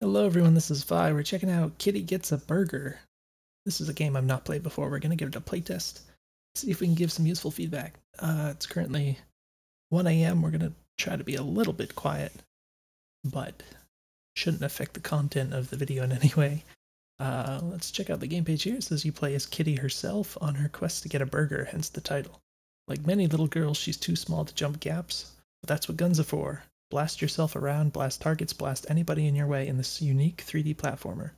Hello everyone, this is Vi. We're checking out Kitty Gets a Burger. This is a game I've not played before. We're going to give it a playtest, see if we can give some useful feedback. It's currently 1 a.m. We're going to try to be a little bit quiet, but shouldn't affect the content of the video in any way. Let's check out the game page here. It says you play as Kitty herself on her quest to get a burger, hence the title. Like many little girls, she's too small to jump gaps, but that's what guns are for. Blast yourself around, blast targets, blast anybody in your way in this unique 3D platformer.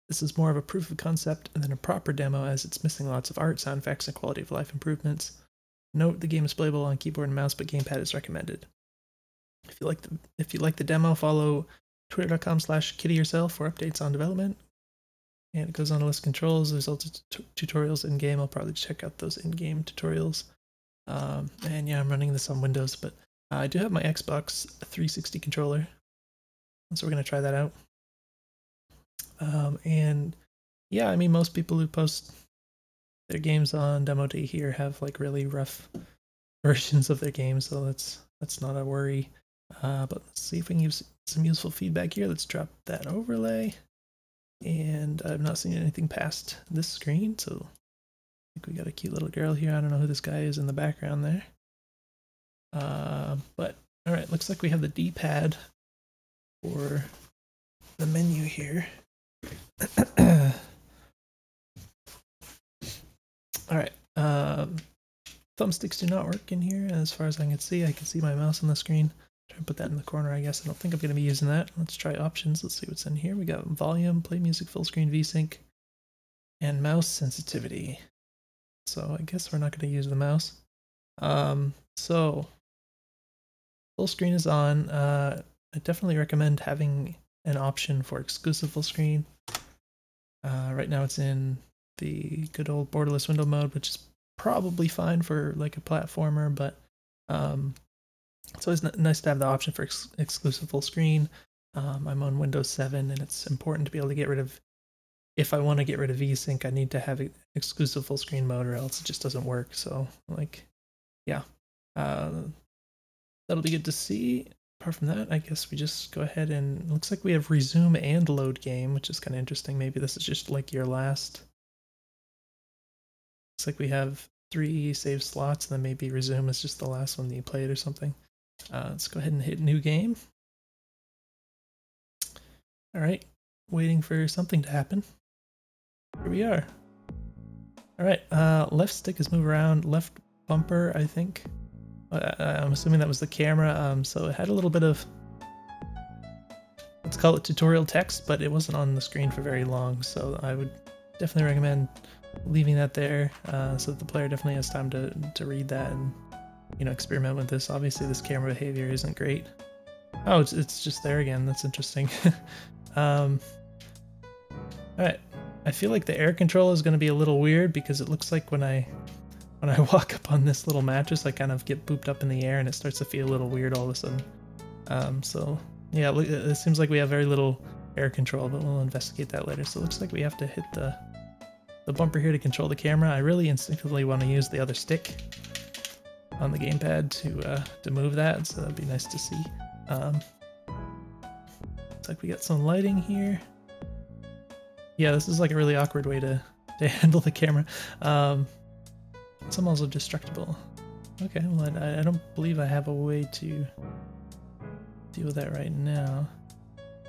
This is more of a proof of concept than a proper demo, as it's missing lots of art, sound effects, and quality of life improvements. Note the game is playable on keyboard and mouse, but gamepad is recommended. If you like the demo, follow twitter.com/kittyyourself for updates on development. And it goes on to list controls. There's also tutorials in game. I'll probably check out those in-game tutorials. And yeah, I'm running this on Windows, but I do have my Xbox 360 controller, so we're going to try that out. And yeah, I mean, most people who post their games on Demo Day here have like really rough versions of their games, so that's not a worry. But let's see if we can give some useful feedback here. Let's drop that overlay. And I've not seen anything past this screen, so I think we got a cute little girl here. I don't know who this guy is in the background there. But alright, looks like we have the D-pad for the menu here. Alright, thumbsticks do not work in here as far as I can see. I can see my mouse on the screen. Try and put that in the corner, I guess. I don't think I'm going to be using that. Let's try options. Let's see what's in here. We got volume, play music, full screen, VSync, and mouse sensitivity. So I guess we're not going to use the mouse. So full screen is on. I definitely recommend having an option for exclusive full screen. Right now it's in the good old borderless window mode, which is probably fine for like a platformer, but it's always nice to have the option for exclusive full screen. I'm on Windows 7, and it's important to be able to get rid of, if I want to get rid of VSync, I need to have exclusive full screen mode, or else it just doesn't work. So like, yeah, that'll be good to see. Apart from that, I guess we just go ahead and, looks like we have resume and load game, which is kind of interesting. Maybe this is just like your last. Looks like we have 3 save slots, and then maybe resume is just the last one that you played or something. Let's go ahead and hit new game. All right, waiting for something to happen. Here we are. All right, left stick is move around, left bumper, I think. I'm assuming that was the camera, so it had a little bit of, let's call it tutorial text, but it wasn't on the screen for very long, so I would definitely recommend leaving that there, so that the player definitely has time to read that and, you know, experiment with this. Obviously this camera behavior isn't great. Oh, it's just there again. That's interesting. Alright, I feel like the air control is going to be a little weird, because it looks like when I walk up on this little mattress, I kind of get booped up in the air, and it starts to feel a little weird all of a sudden. So yeah, it seems like we have very little air control, but we'll investigate that later. So it looks like we have to hit the bumper here to control the camera. I really instinctively want to use the other stick on the gamepad to move that, so that'd be nice to see. Looks like we got some lighting here. Yeah, this is like a really awkward way to handle the camera. Some also destructible. Okay, well, I don't believe I have a way to deal with that right now.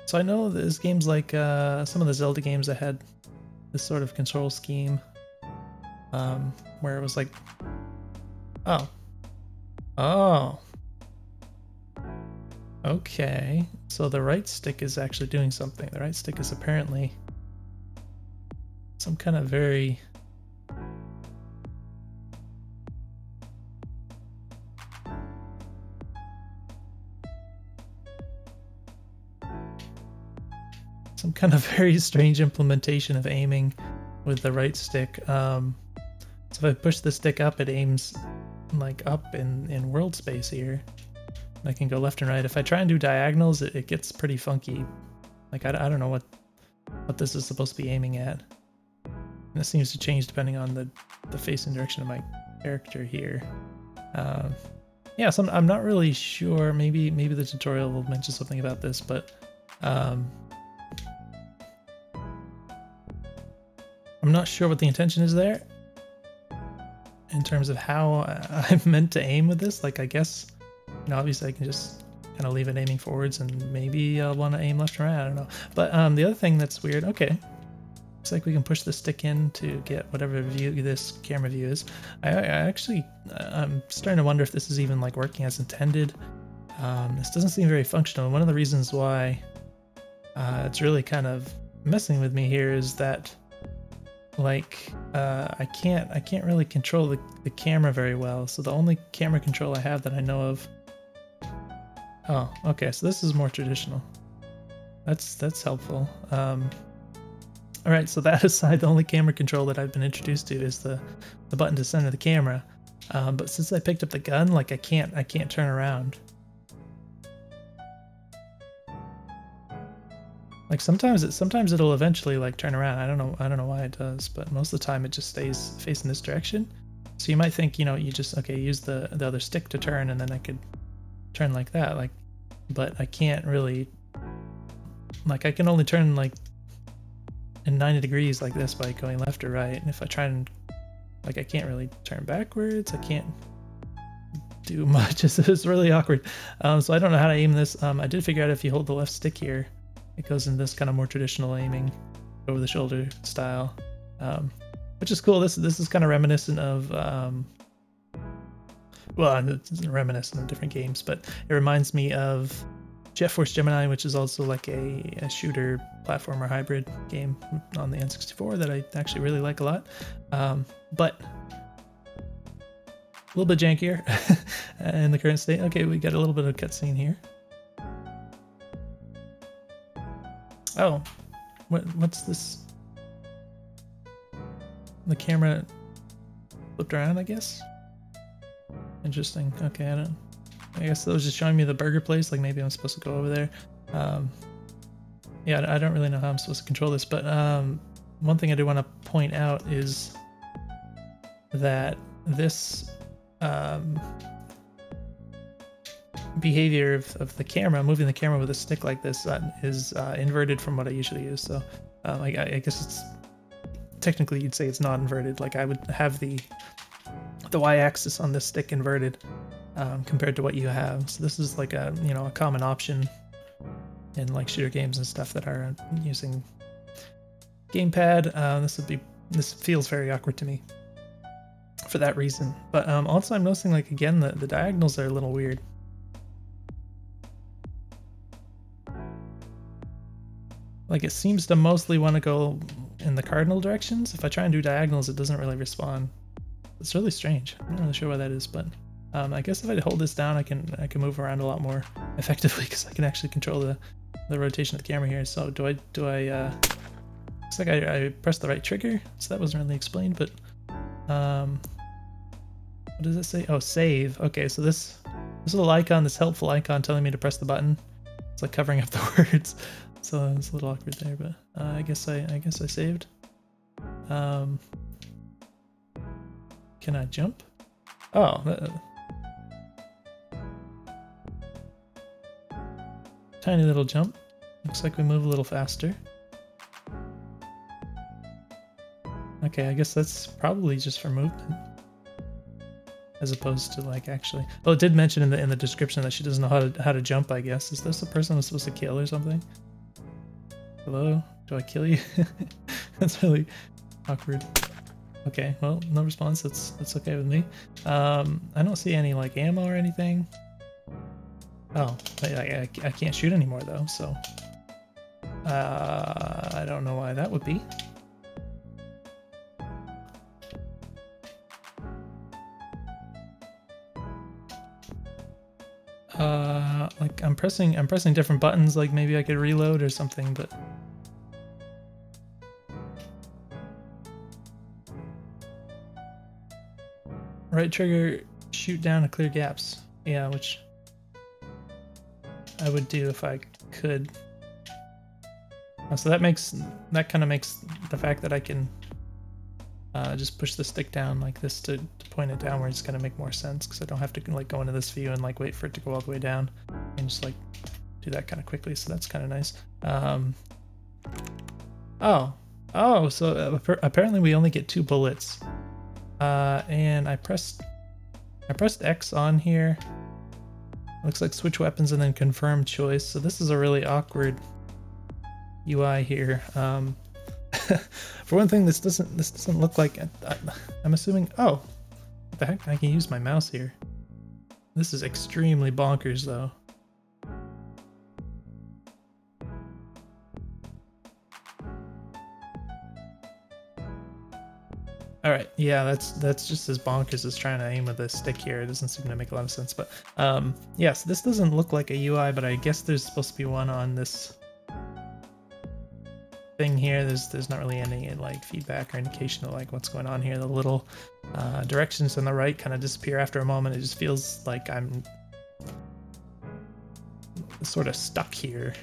So I know there's games like some of the Zelda games that had this sort of control scheme, where it was like, oh, okay, so the right stick is actually doing something. The right stick is apparently some kind of very strange implementation of aiming with the right stick. So if I push the stick up, it aims like up in world space here. And I can go left and right. If I try and do diagonals, it gets pretty funky. Like I don't know what this is supposed to be aiming at. And it seems to change depending on the facing direction of my character here. Yeah, so I'm not really sure. Maybe the tutorial will mention something about this, but I'm not sure what the intention is there in terms of how I'm meant to aim with this. Like, I guess, you know, obviously I can just kind of leave it aiming forwards and maybe I'll want to aim left or right, I don't know. But the other thing that's weird, okay, looks like we can push the stick in to get whatever view this camera view is. I'm starting to wonder if this is even like working as intended. This doesn't seem very functional. One of the reasons why it's really kind of messing with me here is that, like, I can't really control the camera very well. So the only camera control I have that I know of. Oh, okay. So this is more traditional. That's helpful. All right. So that aside, the only camera control that I've been introduced to is the button to center the camera. But since I picked up the gun, like I can't turn around. Like sometimes it'll eventually like turn around. I don't know why it does, but most of the time it just stays facing this direction. So you might think, you know, you just use the other stick to turn, and then I could turn like that. Like, but I can't really. Like I can only turn like in 90 degrees like this by going left or right. And if I try and like I can't really turn backwards. I can't do much. It's really awkward. So I don't know how to aim this. I did figure out if you hold the left stick here, it goes in this kind of more traditional aiming, over the shoulder style, which is cool. This is kind of reminiscent of, well, it's reminiscent of different games, but it reminds me of Jet Force Gemini, which is also like a shooter platformer hybrid game on the N64 that I actually really like a lot. But a little bit jankier in the current state. Okay, we got a little bit of cutscene here. Oh, what's this? The camera flipped around, I guess. Interesting. Okay, I guess that was just showing me the burger place. Like maybe I'm supposed to go over there. Yeah, I don't really know how I'm supposed to control this, but one thing I do want to point out is that this behavior of the camera, moving the camera with a stick like this, is inverted from what I usually use. So I guess it's technically you'd say it's not inverted. Like I would have the y-axis on this stick inverted compared to what you have. So this is like a a common option in like shooter games and stuff that are using gamepad. This feels very awkward to me for that reason. But also I'm noticing, like, again, the diagonals are a little weird. Like it seems to mostly want to go in the cardinal directions. If I try and do diagonals, it doesn't really respond. It's really strange. I'm not really sure why that is, but I guess if I hold this down, I can move around a lot more effectively because I can actually control the rotation of the camera here. So do I looks like I pressed the right trigger, so that wasn't really explained, but what does it say? Oh, save. Okay, so this little icon, this helpful icon telling me to press the button, it's like covering up the words. So it's a little awkward there, but I guess I saved. Can I jump? Oh, tiny little jump. Looks like we move a little faster. Okay, I guess that's probably just for movement, as opposed to like actually. Well, it did mention in the description that she doesn't know how to jump. I guess, is this a person I'm supposed to kill or something? Hello, do I kill you? That's really awkward. Okay, well, no response. That's okay with me. I don't see any like ammo or anything. Oh, I can't shoot anymore though, so I don't know why that would be. Like I'm pressing different buttons, like maybe I could reload or something, but right trigger, shoot down to clear gaps. Yeah, which I would do if I could. So that kind of makes the fact that I can just push the stick down like this to point it downwards kind of make more sense, because I don't have to like go into this view and like wait for it to go all the way down, and just like do that kind of quickly. So that's kind of nice. Oh, Oh, so apparently we only get 2 bullets. And I pressed X on here. Looks like switch weapons and then confirm choice. So this is a really awkward UI here. For one thing, this doesn't look like. I'm assuming. Oh, what the heck? I can use my mouse here. This is extremely bonkers, though. Alright, yeah, that's just as bonkers as trying to aim with a stick here. It doesn't seem to make a lot of sense, but yes, this doesn't look like a UI, but I guess there's supposed to be one on this thing here. There's not really any like feedback or indication of like what's going on here. The little directions on the right kind of disappear after a moment. It just feels like I'm sort of stuck here.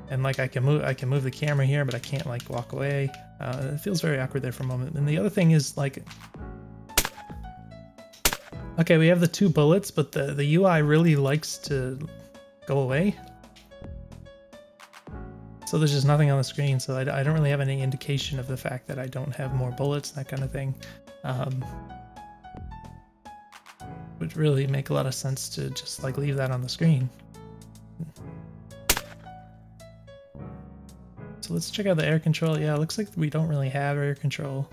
And like I can move the camera here, but I can't like walk away. It feels very awkward there for a moment. And the other thing is like, okay, we have the 2 bullets, but the UI really likes to go away. So there's just nothing on the screen, so I don't really have any indication of the fact that I don't have more bullets, that kind of thing. Would really make a lot of sense to just like leave that on the screen. So let's check out the air control. Yeah, it looks like we don't really have air control.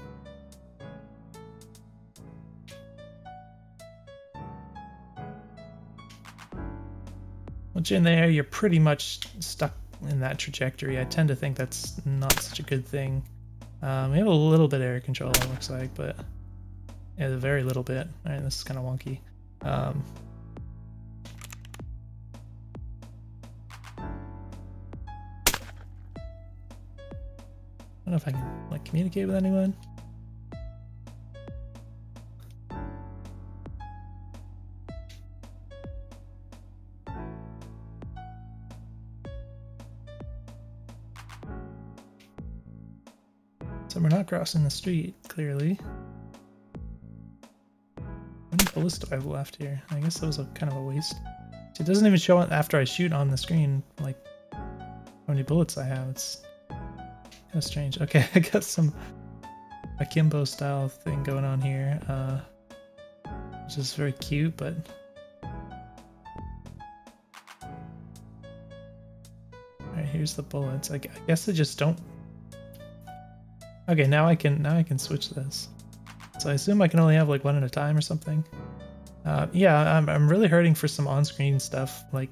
Once you're in the air, you're pretty much stuck in that trajectory. I tend to think that's not such a good thing. We have a little bit of air control, it looks like, but yeah, a very little bit. All right, this is kind of wonky. I don't know if I can like communicate with anyone. So we're not crossing the street, clearly. How many bullets do I have left here? I guess that was a kind of a waste. See, it doesn't even show after I shoot on the screen like how many bullets I have. It's kind of strange. Okay, I got some akimbo style thing going on here, which is very cute, but alright, here's the bullets. I guess I just don't. Okay, now I can switch this. So I assume I can only have like one at a time or something. Yeah, I'm really hurting for some on-screen stuff. Like,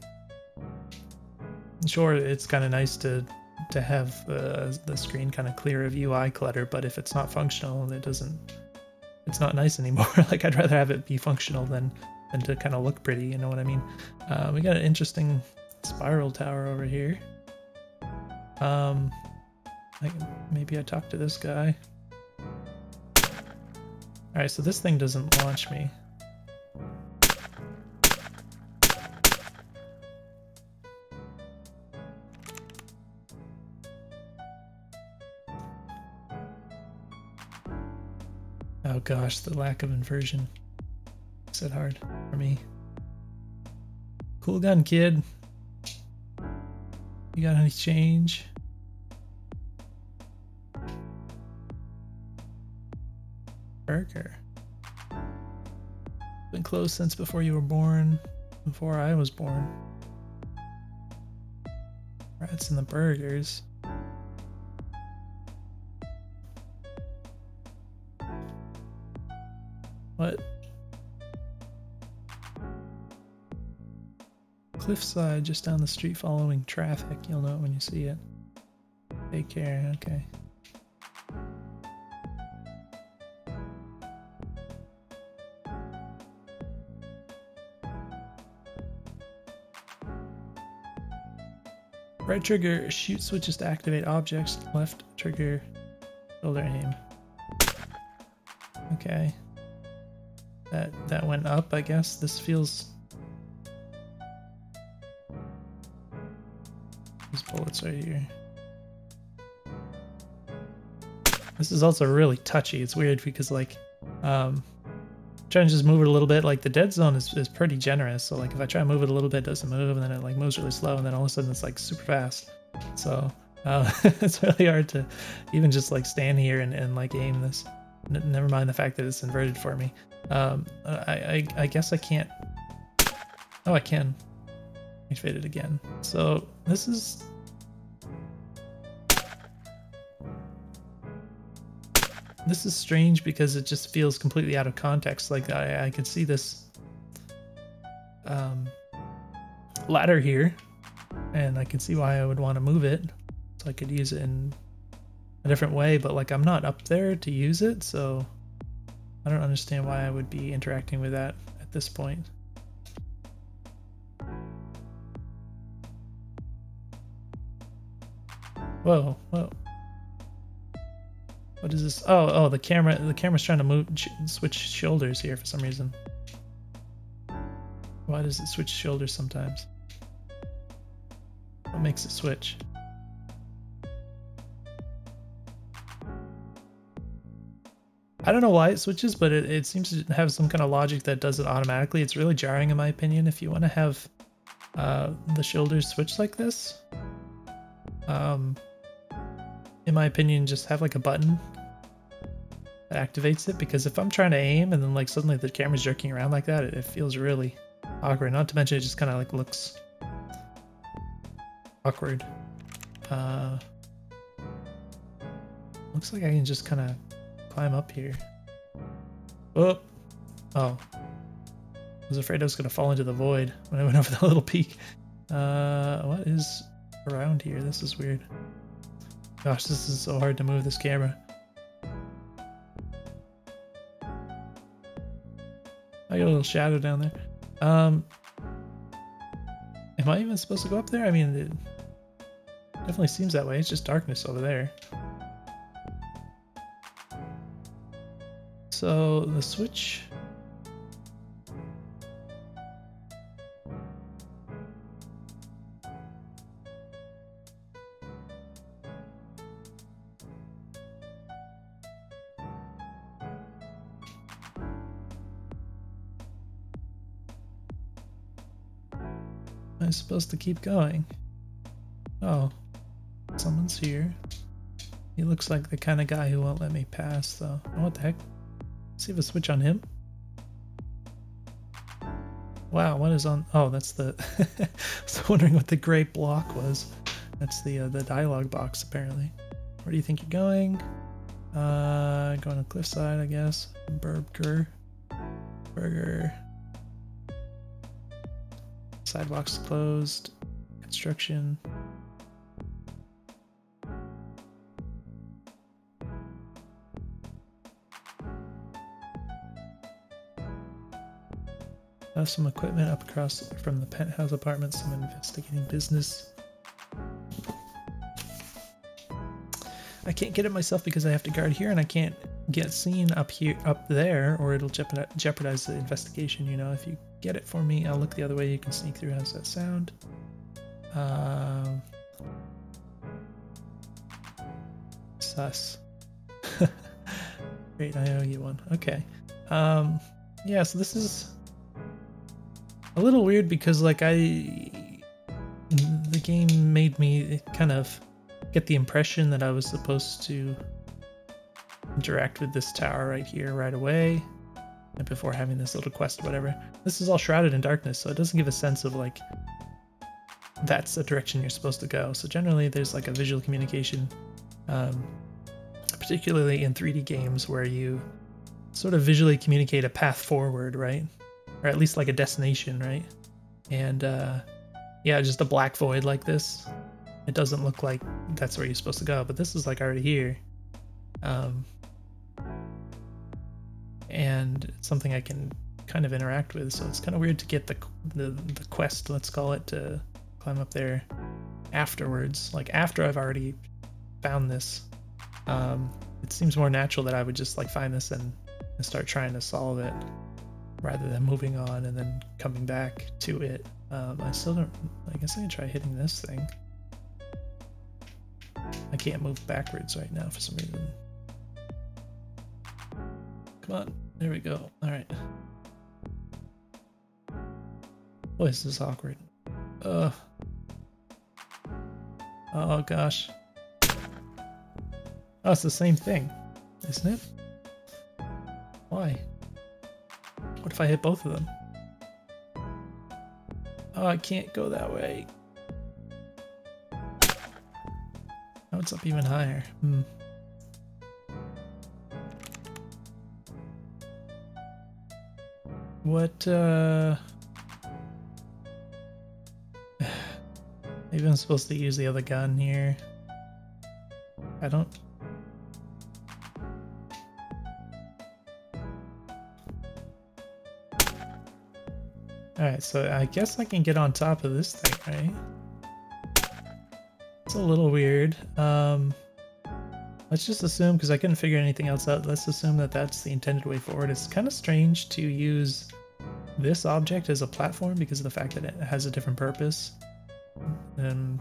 sure, it's kind of nice to have the screen kind of clear of UI clutter, but if it's not functional, it's not nice anymore. Like, I'd rather have it be functional than to kind of look pretty, you know what I mean? We got an interesting spiral tower over here. Maybe I talk to this guy. Alright, so this thing doesn't launch me. Oh gosh, the lack of inversion makes it hard for me. Cool gun, kid. You got any change? Burger. Been closed since before you were born. Before I was born. Rats in the burgers. What? Cliffside, just down the street following traffic. You'll know it when you see it. Take care, okay. Right trigger, shoot switches to activate objects. Left trigger, shoulder aim. Okay. That went up, I guess. This feels... These bullets right here. This is also really touchy. It's weird because like, trying to just move it a little bit, like the dead zone is pretty generous. So like if I try to move it a little bit, it doesn't move, and then it like moves really slow, and then all of a sudden it's like super fast. So It's really hard to even just like stand here and like aim this. Never mind the fact that it's inverted for me. I guess I can't. Oh, I can. Activate it again. So this is. This is strange because it just feels completely out of context. Like I could see this ladder here, and I can see why I would want to move it, so I could use it in a different way. But like I'm not up there to use it, so I don't understand why I would be interacting with that at this point. Whoa, whoa. What is this? Oh, the camera's trying to switch shoulders here for some reason. Why does it switch shoulders sometimes? What makes it switch? I don't know why it switches, but it seems to have some kind of logic that does it automatically. It's really jarring in my opinion. If you want to have the shoulders switch like this, in my opinion, just have like a button that activates it, because if I'm trying to aim and then like suddenly the camera's jerking around like that, it feels really awkward. Not to mention it just kind of like looks awkward. Looks like I can just kind of climb up here. Oh, I was afraid I was gonna fall into the void when I went over the little peak. What is around here? This is weird. Gosh, this is so hard to move this camera. I got a little shadow down there. Am I even supposed to go up there? I mean, it definitely seems that way. It's just darkness over there. So the switch. I'm supposed to keep going. Oh, someone's here. He looks like the kind of guy who won't let me pass, though. Oh, what the heck? Let's see if a switch on him. Wow, what is on? Oh, that's the. I was wondering what the gray block was. That's the dialogue box, apparently. Where do you think you're going? Going to cliffside, I guess. Burger. Sidewalks closed. Construction. Have some equipment up across from the penthouse apartment. Some investigating business. I can't get it myself because I have to guard here, and I can't get seen up there, or it'll jeopardize the investigation. You know, if you get it for me, I'll look the other way. You can sneak through. How's that sound? Sus. Great, I owe you one. Okay. Yeah, so this is a little weird because like the game made me kind of get the impression that I was supposed to interact with this tower right here right away, and before having this little quest or whatever. This is all shrouded in darkness, so it doesn't give a sense of like that's the direction you're supposed to go. So generally there's like a visual communication, particularly in 3D games, where you sort of visually communicate a path forward, right? Or at least like a destination, right? And yeah, just a black void like this. It doesn't look like that's where you're supposed to go, but this is like already here. And it's something I can kind of interact with, so it's kind of weird to get the quest, let's call it, to climb up there afterwards, like after I've already found this. It seems more natural that I would just like find this and start trying to solve it, rather than moving on and then coming back to it. I still don't, I guess I can try hitting this thing. I can't move backwards right now for some reason. Come on, there we go. All right. Boy, this is awkward. Oh gosh. Oh, it's the same thing, isn't it? Why? What if I hit both of them? Oh, I can't go that way. Now it's up even higher. What, maybe I'm supposed to use the other gun here. I don't... Alright, so I guess I can get on top of this thing, right? It's a little weird. Let's just assume, because I couldn't figure anything else out, let's assume that that's the intended way forward. It's kind of strange to use this object as a platform because of the fact that it has a different purpose. And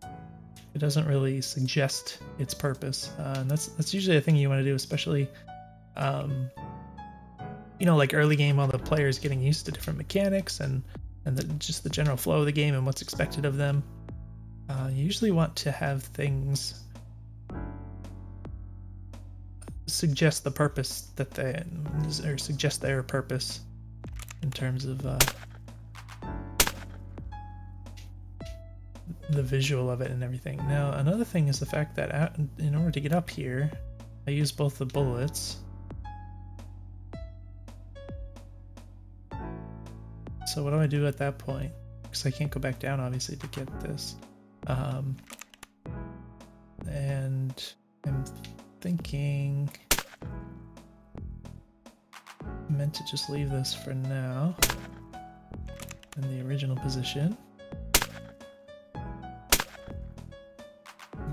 it doesn't really suggest its purpose. And that's usually a thing you want to do, especially, you know, like early game while the player is getting used to different mechanics and just the general flow of the game and what's expected of them. You usually want to have things suggest the purpose that they, or suggest their purpose in terms of the visual of it and everything. Now, another thing is the fact that in order to get up here, I use both the bullets. So what do I do at that point? Because I can't go back down, obviously, to get this. And I'm thinking I meant to just leave this for now in the original position.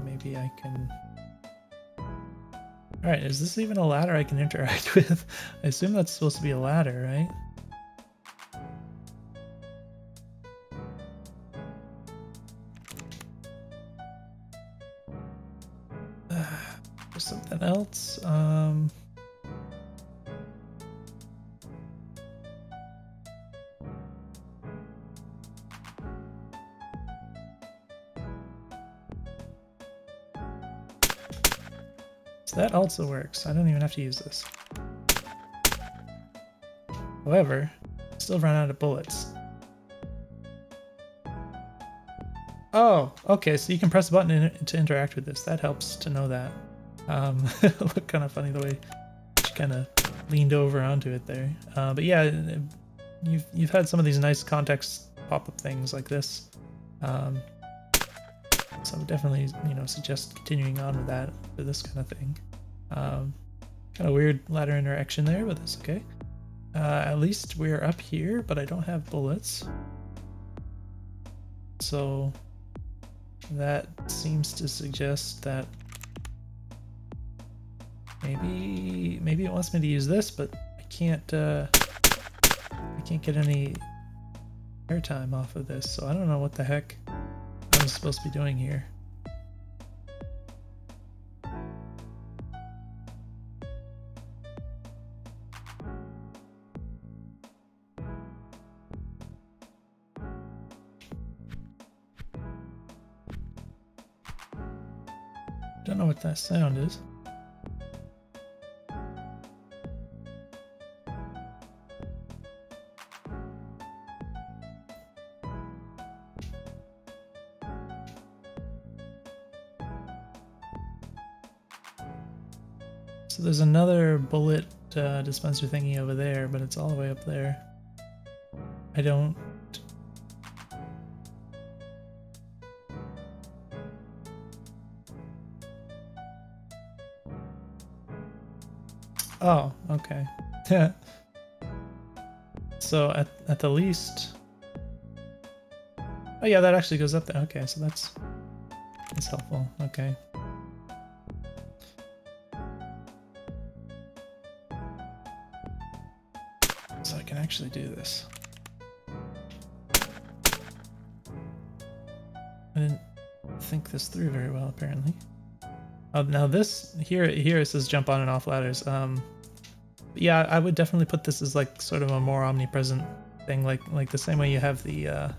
Maybe I can... Alright, is this even a ladder I can interact with? I assume that's supposed to be a ladder, right? Or something else? So that also works. I don't even have to use this. However, I still run out of bullets. Oh, okay, so you can press a button to interact with this. That helps to know that. It looked kind of funny the way she kind of leaned over onto it there. But yeah, you've had some of these nice context pop-up things like this. So I would definitely, you know, suggest continuing on with that for this kind of thing. Kind of weird ladder interaction there, but that's okay. At least we're up here, but I don't have bullets. So that seems to suggest that maybe it wants me to use this, but I can't get any airtime off of this, so I don't know what the heck I'm supposed to be doing here. Don't know what that sound is. So there's another bullet dispenser thingy over there, but it's all the way up there. I don't... Oh, okay. So at the least... Oh yeah, that actually goes up there. Okay, so that's helpful. Okay. So I can actually do this. I didn't think this through very well, apparently. Now this here it says jump on and off ladders. Yeah, I would definitely put this as like sort of a more omnipresent thing, like the same way you have the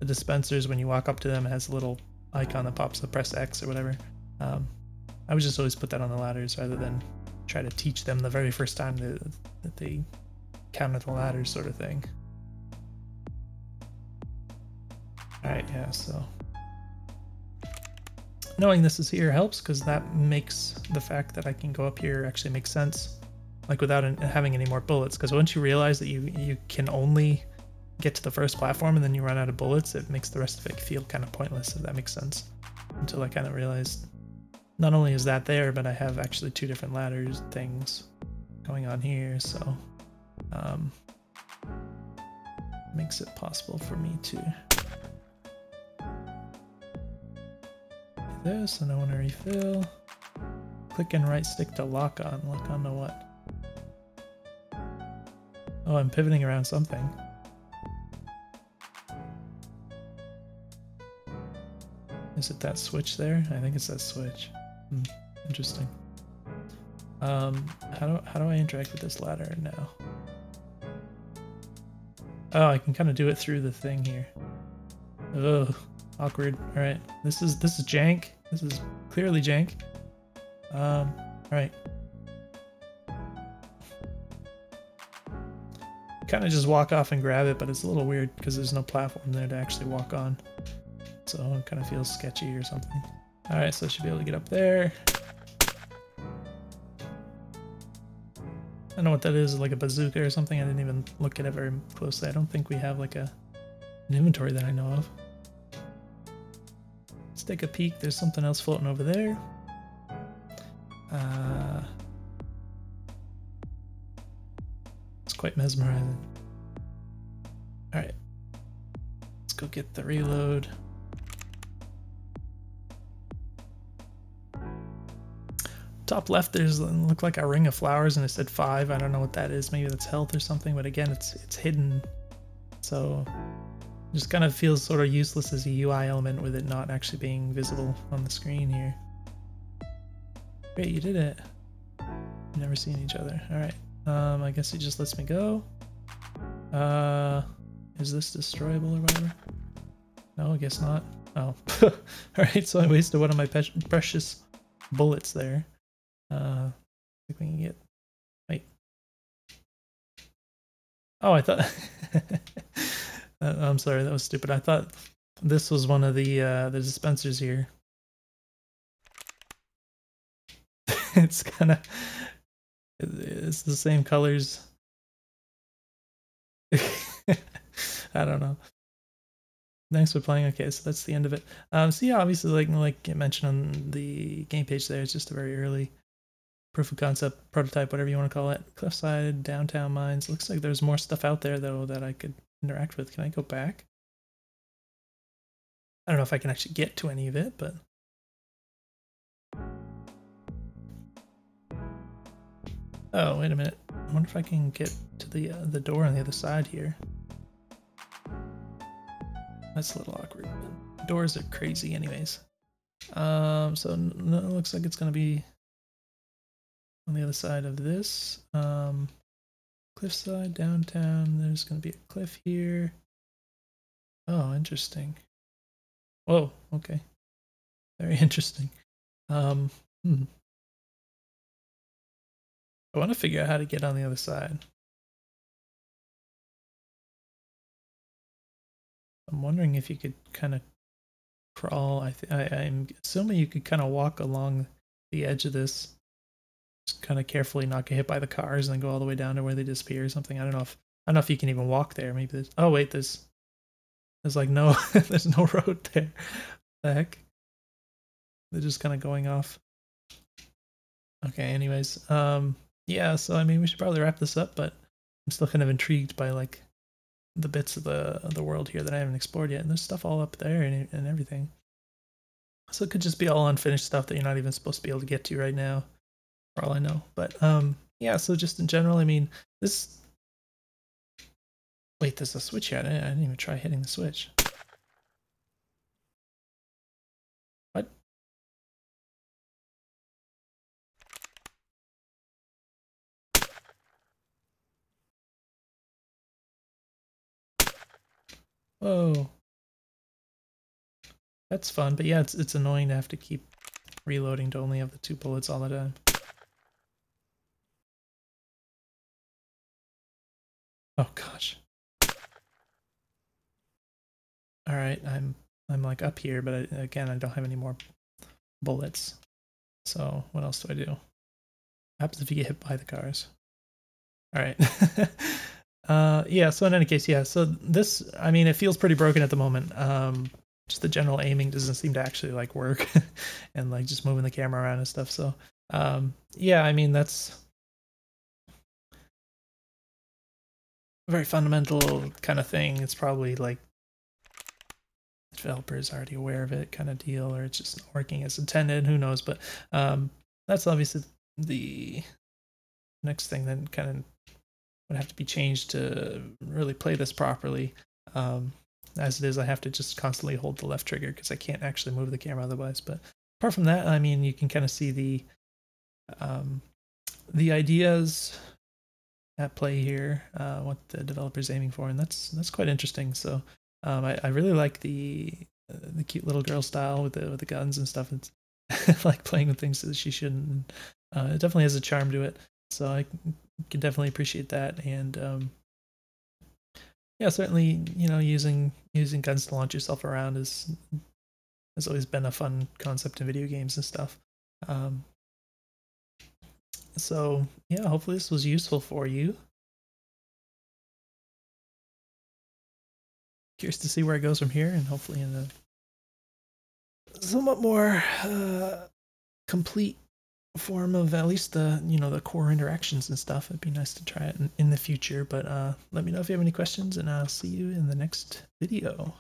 dispensers when you walk up to them. It has a little icon that pops up, press X or whatever. I would just always put that on the ladders rather than try to teach them the very first time that they counted the ladders sort of thing. Alright, yeah, so knowing this is here helps because that makes the fact that I can go up here actually make sense, like without having any more bullets, because once you realize that you can only get to the first platform and then you run out of bullets, it makes the rest of it feel kind of pointless, if that makes sense. Until I kind of realized not only is that there, but I have actually two different ladders things going on here, so makes it possible for me to do this, and I want to refill. Click and right stick to lock on. Lock on to what? Oh, I'm pivoting around something. Is it that switch there? I think it's that switch. Interesting. How do I interact with this ladder now? Oh, I can kind of do it through the thing here. Ugh, awkward. All right, this is jank. This is clearly jank. All right. Kind of just walk off and grab it, but it's a little weird because there's no platform there to actually walk on. So it kind of feels sketchy or something. All right, so I should be able to get up there. I don't know what that is, like a bazooka or something. I didn't even look at it very closely. I don't think we have like an inventory that I know of. Let's take a peek. There's something else floating over there. It's quite mesmerizing. All right, let's go get the reload. Top left, there's look like a ring of flowers, and it said 5. I don't know what that is. Maybe that's health or something. But again, it's hidden, so it just kind of feels sort of useless as a UI element with it not actually being visible on the screen here. Great, you did it. Never seen each other. All right. I guess it just lets me go. Is this destroyable or whatever? No, I guess not. Oh. All right. So I wasted one of my precious bullets there. I think we can get. Wait. Oh, I thought. I'm sorry, that was stupid. I thought this was one of the dispensers here. It's kind of. It's the same colors. I don't know. Thanks for playing. Okay, so that's the end of it. So yeah, obviously, like it mentioned on the game page there, it's just a very early proof of concept, prototype, whatever you want to call it. Cliffside, downtown mines. Looks like there's more stuff out there though that I could interact with. Can I go back? I don't know if I can actually get to any of it, but oh, wait a minute. I wonder if I can get to the door on the other side here. That's a little awkward. But doors are crazy anyways. So no, it looks like it's gonna be on the other side of this. Cliffside, downtown, there's gonna be a cliff here. Oh, interesting. Whoa, okay. Very interesting. I want to figure out how to get on the other side. I'm wondering if you could kind of crawl. I'm assuming you could kind of walk along the edge of this, just kind of carefully not get hit by the cars, and then go all the way down to where they disappear or something. I don't know if you can even walk there. Maybe there's. Oh wait, there's like no there's no road there. What the heck? They're just kind of going off. Okay. Anyways, yeah. So I mean, we should probably wrap this up, but I'm still kind of intrigued by like the bits of the world here that I haven't explored yet, and there's stuff all up there and everything. So it could just be all unfinished stuff that you're not even supposed to be able to get to right now, for all I know. But yeah. So just in general, I mean, this. Wait, there's a switch here. I didn't even try hitting the switch. What? Whoa. That's fun, but yeah, it's annoying to have to keep reloading to only have the 2 bullets all the time. Oh gosh. All right, I'm like up here, but again, I don't have any more bullets. So what else do I do? What happens if you get hit by the cars? All right. Yeah, so in any case, yeah, so this, I mean, it feels pretty broken at the moment. Just the general aiming doesn't seem to actually like work and like just moving the camera around and stuff. So, yeah, I mean, that's a very fundamental kind of thing. It's probably like the developer is already aware of it kind of deal, or it's just not working as intended. Who knows? But that's obviously the next thing that kind of would have to be changed to really play this properly. As it is, I have to just constantly hold the left trigger because I can't actually move the camera otherwise. But apart from that, I mean, you can kind of see the ideas at play here, what the developer's aiming for, and that's quite interesting. So I really like the cute little girl style with the guns and stuff. It's like playing with things that she shouldn't. It definitely has a charm to it. So I can definitely appreciate that. And yeah, certainly, using guns to launch yourself around has always been a fun concept in video games and stuff. Um, so yeah, hopefully this was useful for you. Curious to see where it goes from here, and hopefully in a somewhat more complete form of at least the core interactions and stuff. It'd be nice to try it in the future. But let me know if you have any questions, and I'll see you in the next video.